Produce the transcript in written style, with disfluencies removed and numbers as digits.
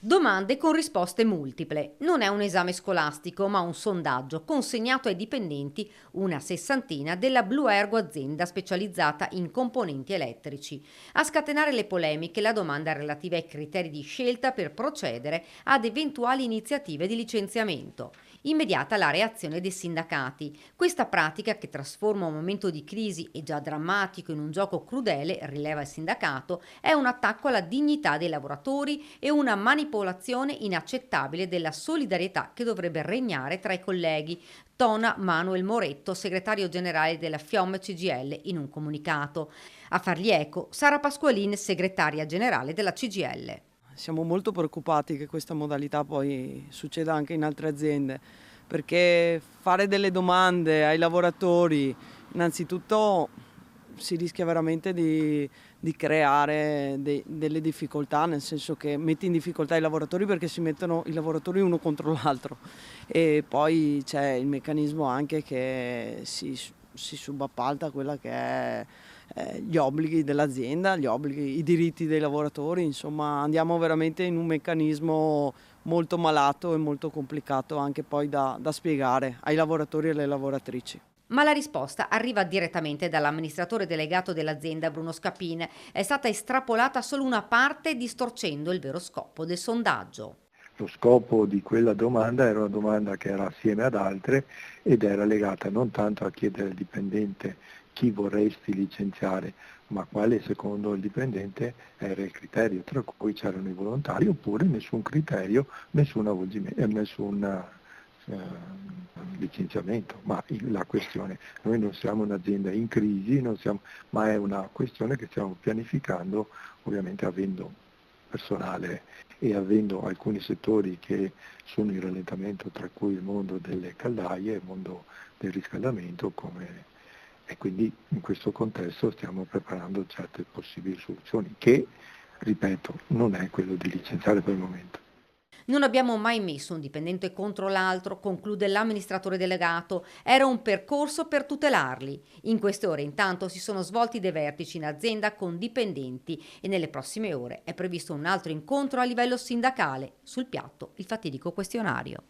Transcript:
Domande con risposte multiple. Non è un esame scolastico, ma un sondaggio consegnato ai dipendenti, una sessantina, della Blue Ergo, azienda specializzata in componenti elettrici. A scatenare le polemiche la domanda relativa ai criteri di scelta per procedere ad eventuali iniziative di licenziamento. Immediata la reazione dei sindacati. Questa pratica, che trasforma un momento di crisi e già drammatico in un gioco crudele, rileva il sindacato, è un attacco alla dignità dei lavoratori e una manipolazione inaccettabile della solidarietà che dovrebbe regnare tra i colleghi, tona Manuel Moretto, segretario generale della FIOM CGIL, in un comunicato. A fargli eco Sara Pasqualin, segretaria generale della CGIL. Siamo molto preoccupati che questa modalità poi succeda anche in altre aziende, perché fare delle domande ai lavoratori, innanzitutto si rischia veramente di creare delle difficoltà, nel senso che metti in difficoltà i lavoratori perché si mettono i lavoratori uno contro l'altro, e poi c'è il meccanismo anche che si subappalta quella che è gli obblighi dell'azienda, gli obblighi, i diritti dei lavoratori, insomma andiamo veramente in un meccanismo molto malato e molto complicato anche poi da spiegare ai lavoratori e alle lavoratrici. Ma la risposta arriva direttamente dall'amministratore delegato dell'azienda Bruno Scapin. È stata estrapolata solo una parte, distorcendo il vero scopo del sondaggio. Lo scopo di quella domanda era una domanda che era assieme ad altre ed era legata non tanto a chiedere al dipendente chi vorresti licenziare, ma quale secondo il dipendente era il criterio, tra cui c'erano i volontari oppure nessun criterio, nessun licenziamento. Ma la questione, noi non siamo un'azienda in crisi, ma è una questione che stiamo pianificando, ovviamente avendo personale e avendo alcuni settori che sono in rallentamento, tra cui il mondo delle caldaie, il mondo del riscaldamento, e quindi in questo contesto stiamo preparando certe possibili soluzioni che, ripeto, non è quello di licenziare per il momento. Non abbiamo mai messo un dipendente contro l'altro, conclude l'amministratore delegato. Era un percorso per tutelarli. In queste ore intanto si sono svolti dei vertici in azienda con dipendenti e nelle prossime ore è previsto un altro incontro a livello sindacale. Sul piatto il fatidico questionario.